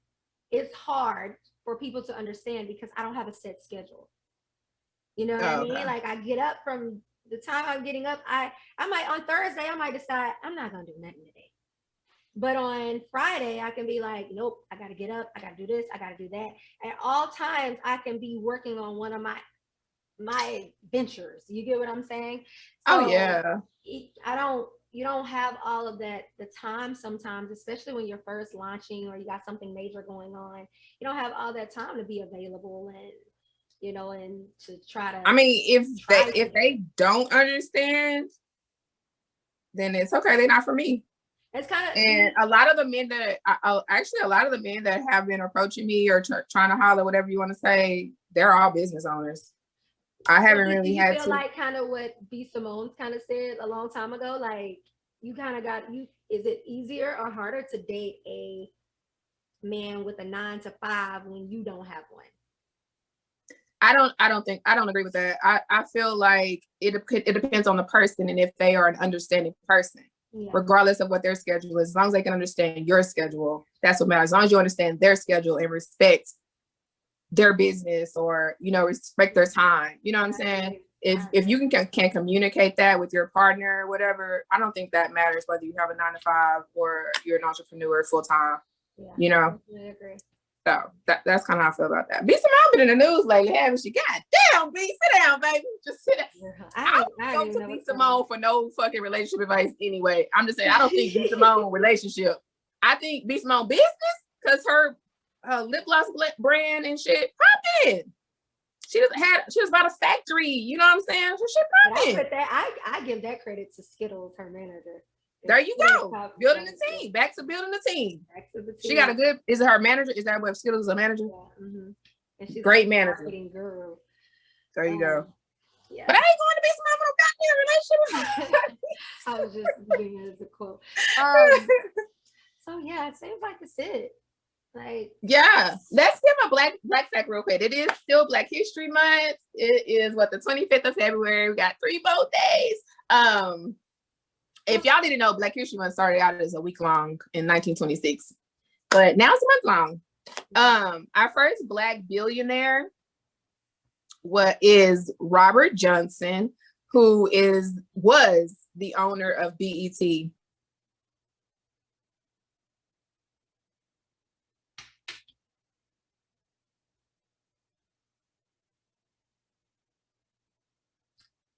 it's hard for people to understand because I don't have a set schedule. You know what I mean? Like I get up from the time I'm getting up, I might on Thursday, I might decide I'm not gonna do nothing today. But on Friday, I can be like, nope, I gotta get up, I gotta do this, I gotta do that. At all times, I can be working on one of my ventures. You get what I'm saying? So you don't have all of that, the time sometimes, especially when you're first launching or you got something major going on, you don't have all that time to be available and to try to. I mean, if they don't understand, then it's okay. They're not for me. It's kind of, and a lot of the men that have been approaching me or trying to holler, whatever you want to say, they're all business owners. I haven't really had to. Feel like kind of what B. Simone's kind of said a long time ago, like you kind of is it easier or harder to date a man with a 9-to-5 when you don't have one? I don't agree with that. I feel like it depends on the person and if they are an understanding person, regardless of what their schedule is. As long as they can understand your schedule, that's what matters. As long as you understand their schedule and respect their business or, respect their time. You know what I'm saying? if you can communicate that with your partner or whatever, I don't think that matters whether you have a 9 to 5 or you're an entrepreneur full time. Yeah, you know. I agree. So that's kind of how I feel about that. B Simone been in the news lately, haven't she? God damn, B, sit down, baby. Just sit down. I don't go to B Simone for no fucking relationship advice anyway. I'm just saying, I don't think B Simone relationship. I think B Simone business, because her lip gloss brand and shit popping. She was about a factory, you know what I'm saying? So shit popping. I give that credit to Skittles, her manager. There you go. Building the team. Back to building the team. Back to the team. She got a good, is it her manager? Is that what Skittles is a manager? Yeah. Mm-hmm. And she's great manager. Guru. There you go. Yeah. But I ain't going to be some goddamn relationship. I was just giving it as a quote. So yeah, it seems like it's it. Like, yeah, let's give a black fact real quick. It is still Black History Month. It is the 25th of February. We got 3 both days. If y'all didn't know, Black History Month started out as a week long in 1926, but now it's a month long. Our first Black billionaire is Robert Johnson, who was the owner of BET.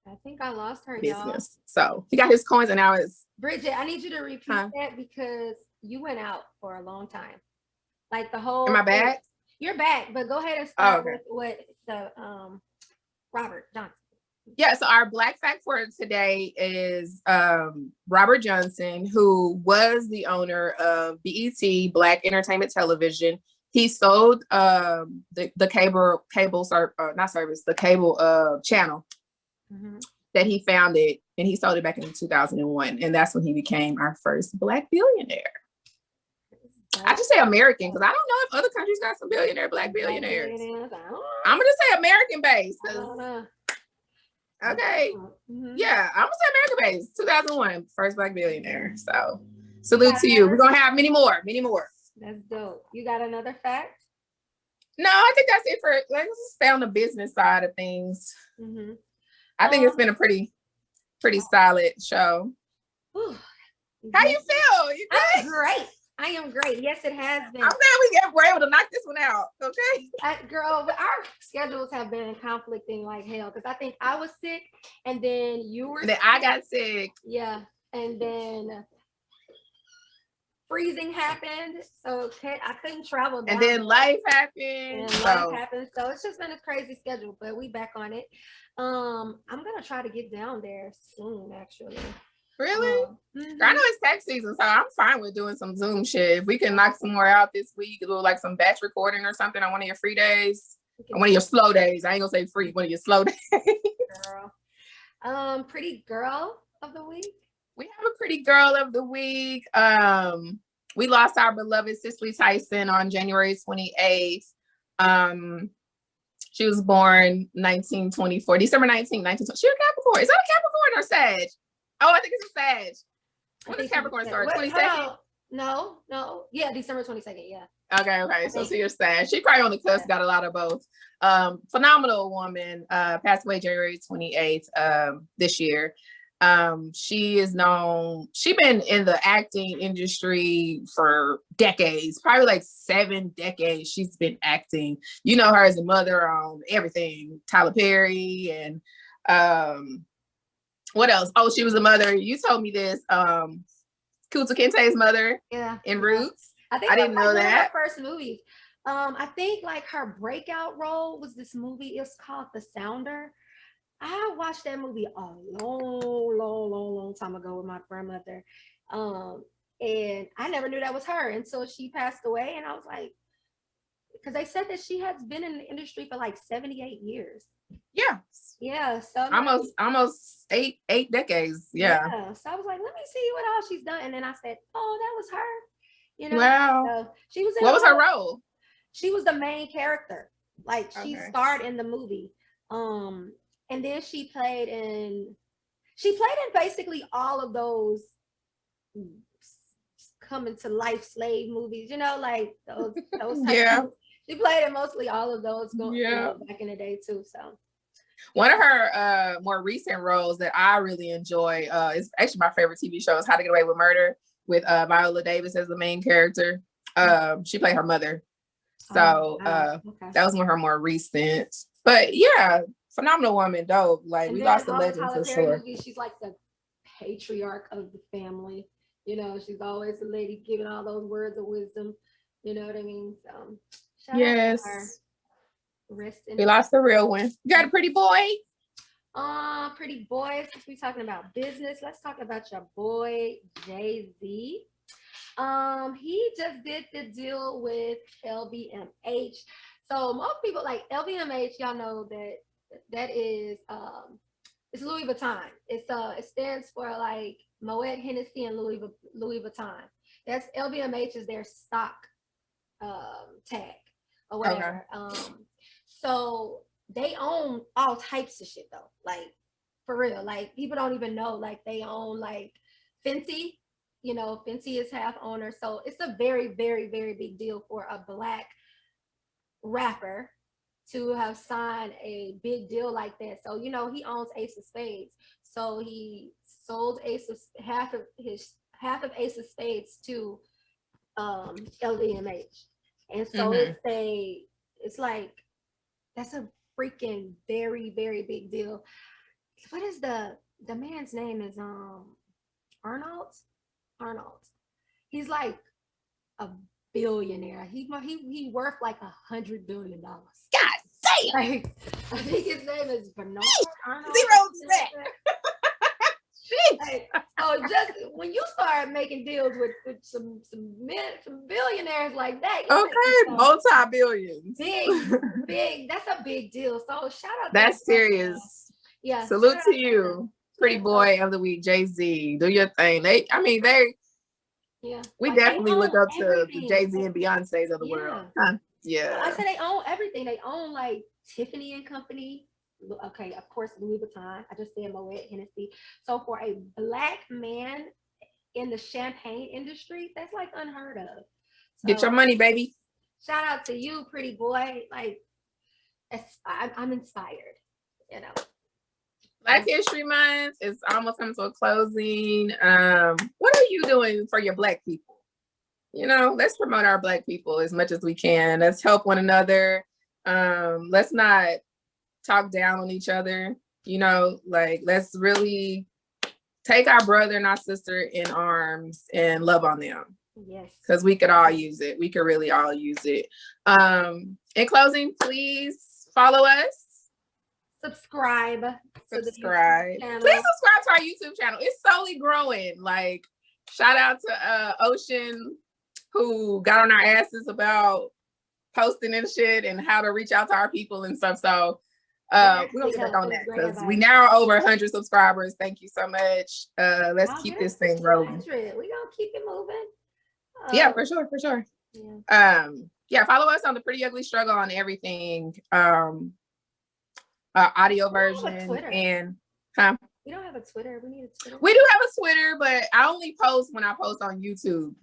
I think I lost her, business. Y'all. So he got his coins, and now it's Bridget. I need you to repeat that because you went out for a long time. Like the whole. Am I back? You're back, but go ahead and start with what the Robert Johnson. Yeah. So our Black fact for today is Robert Johnson, who was the owner of BET, Black Entertainment Television. He sold the cable channel. Mm-hmm. That he founded, and he sold it back in 2001, and that's when he became our first Black billionaire. I just say American because I don't know if other countries got some Black billionaires. I'm gonna just say American based. Okay, yeah, I'm gonna say American based. 2001, first Black billionaire. So salute to you. We're gonna have many more. That's dope. You got another fact? No, I think that's it for. Let's stay on the business side of things. Mm-hmm. I think it's been a pretty solid show. How you feel? You good? I'm great. I am great. Yes, it has been. I'm glad we're able to knock this one out. Okay. Girl, our schedules have been conflicting like hell because I think I was sick and then you were sick. I got sick. Yeah. And then freezing happened. So I couldn't travel down. And then life happened. So it's just been a crazy schedule, but we back on it. I'm gonna try to get down there soon, actually. Really? Mm-hmm. I know it's tax season, so I'm fine with doing some Zoom shit. If we can knock some more out this week, do like some batch recording or something on one of your free days, or one of your slow days. I ain't gonna say free, one of your slow days. Girl. Pretty girl of the week. We have a pretty girl of the week. We lost our beloved Cicely Tyson on January 28th. She was born 1924, December 19, 1920. She a Capricorn. Is that a Capricorn or Sag? Oh, I think it's a Sag. When does Capricorn start? 22nd? No. Yeah, December 22nd. Yeah. Okay. So you're Sag. She probably on the cusp, got a lot of both. Phenomenal woman. Passed away January 28th this year. She is known, she been in the acting industry for decades, probably like 7 decades. She's been acting. You know her as a mother on everything, Tyler Perry, and what else? Oh, she was a mother. You told me this. Kunta Kinte's mother. Yeah. In Roots. I didn't know that. Her first movie. I think like her breakout role was this movie. It's called The Sounder. I watched that movie a long time ago with my grandmother. And I never knew that was her until she passed away. And I was like, because they said that she has been in the industry for like 78 years. Yeah. Yeah. So almost eight decades. Yeah. So I was like, let me see what all she's done. And then I said, oh, that was her. You know, wow. So she was in what was her role? She was the main character. Like she starred in the movie. And then she played in basically all of those coming to life slave movies, you know, like those types of movies. She played in mostly all of those back in the day too. So One of her more recent roles that I really enjoy is actually my favorite TV show is How to Get Away with Murder with Viola Davis as the main character. She played her mother. So okay. that was one of her more recent. But yeah, phenomenal woman, dope. Like, And we then lost a all the legend Tyler for Perry sure. movies, she's like the patriarch of the family. You know, she's always the lady giving all those words of wisdom. You know what I mean? So shout out to her. Yes. Rest in We lost the real one. You got a pretty boy? Pretty boy, since we're talking about business, let's talk about your boy Jay-Z. He just did the deal with LVMH. So most people like LVMH, y'all know that is it's Louis Vuitton. It stands for like Moet Hennessy and Louis Vuitton. That's LVMH is their stock tag or whatever. Okay. So they own all types of shit though. Like for real. Like people don't even know like they own like Fenty. You know, Fenty is half owner. So it's a very, very, very big deal for a Black rapper to have signed a big deal like that. So, you know, he owns Ace of Spades. So he sold half of Ace of Spades to LVMH. And so it's like that's a freaking very, very big deal. What is the man's name is Arnold? Arnold. He's like a billionaire. He worth like $100 billion. God damn. Like, I think his name is Bernard Arnold. Zero's that. Like, so just when you start making deals with some billionaires like that, okay, multi-billions. Big. That's a big deal. So shout out. That's serious. Yeah. Salute to you. Pretty boy of the week, Jay-Z. Do your thing. Yeah. We like definitely look up to the Jay-Z and Beyonce's of the world. Huh? Yeah. I said they own everything. They own like Tiffany and Company. Okay, of course, Louis Vuitton. I just said Moet Hennessy. So for a Black man in the champagne industry, that's like unheard of. So, get your money, baby. Shout out to you, pretty boy. Like, I'm inspired. You know. Black History Month is almost coming to a closing. What are you doing for your Black people? You know, let's promote our Black people as much as we can. Let's help one another. Let's not talk down on each other. You know, like, let's really take our brother and our sister in arms and love on them. Yes. Because we could all use it. We could really all use it. In closing, please follow us. Subscribe. Please subscribe to our YouTube channel. It's slowly growing. Like, shout out to Ocean, who got on our asses about posting and shit and how to reach out to our people and stuff. So we're gonna get back on that because we now are over 100 subscribers. Thank you so much. Let's keep this thing rolling. We're gonna keep it moving. Yeah, for sure. Yeah. Follow us on The Pretty Ugly Struggle on everything. Audio version and we don't have a Twitter. We need a Twitter. We do have a Twitter, but I only post when I post on YouTube.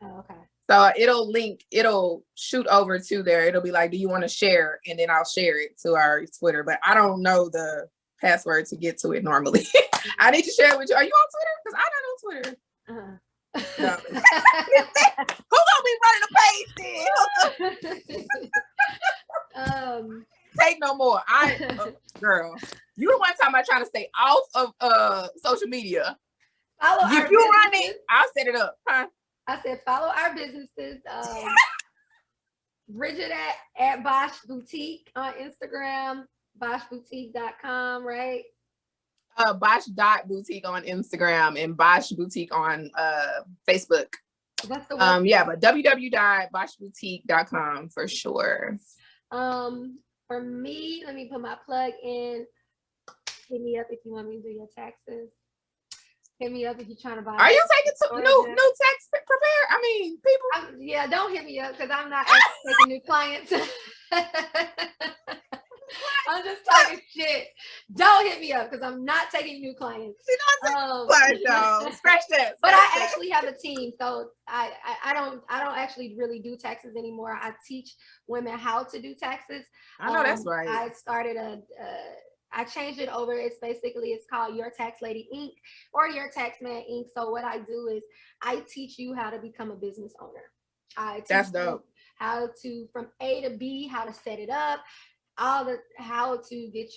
Oh, okay. So it'll shoot over to there. It'll be like, do you want to share? And then I'll share it to our Twitter, but I don't know the password to get to it normally. I need to share it with you. Are you on Twitter? Because I'm not on Twitter. No. Who gonna be running the page then? Take no more. Girl, you the one talking about trying to stay off of social media. If you run it, I'll set it up. Huh? I said follow our businesses. Bridget at Bosch Boutique on Instagram, boschboutique.com, right? Bosch.boutique on Instagram and Bosch Boutique on Facebook. That's the one. Yeah, but www.boschboutique.com for sure. For me, let me put my plug in. Hit me up if you want me to do your taxes. Hit me up if you're trying to buy. Are you taking new tax prepare? I mean, people. Yeah, don't hit me up because I'm not actually taking new clients. I'm just talking shit. Don't hit me up because I'm not taking new clients. Scratch that. But I actually have a team, so I don't actually really do taxes anymore. I teach women how to do taxes. I know that's right. I started I changed it over. It's called Your Tax Lady Inc. or Your Tax Man Inc. So what I do is I teach you how to become a business owner. I teach That's dope. you how to, from A to B, how to set it up, how to get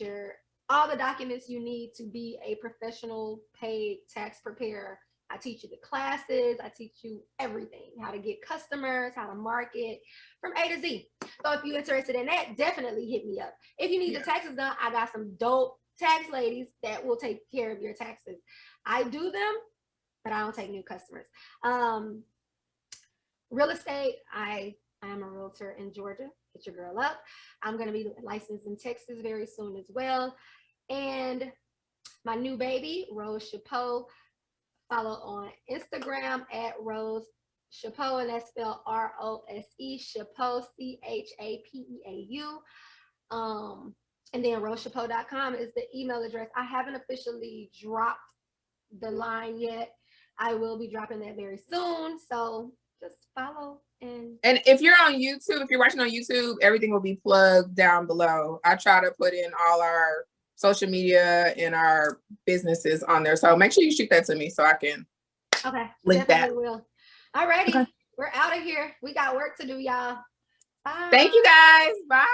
all the documents you need to be a professional paid tax preparer. I teach you the classes. I teach you everything, how to get customers, how to market from A to Z. So if you're interested in that, definitely hit me up. If you need the taxes done, I got some dope tax ladies that will take care of your taxes. I do them, but I don't take new customers. Real estate, I am a realtor in Georgia. Hit your girl up. I'm going to be licensed in Texas very soon as well. And my new baby, Rose Chapeau, follow on Instagram at Rose Chapeau, and that's spelled ROSE Chapeau, CHAPEAU. And then rosechapeau.com is the email address. I haven't officially dropped the line yet. I will be dropping that very soon. So just follow. And if you're on YouTube, if you're watching on YouTube, everything will be plugged down below. I try to put in all our social media and our businesses on there. So make sure you shoot that to me so I can link that. Will. All righty. Okay. We're out of here. We got work to do, y'all. Bye. Thank you guys. Bye.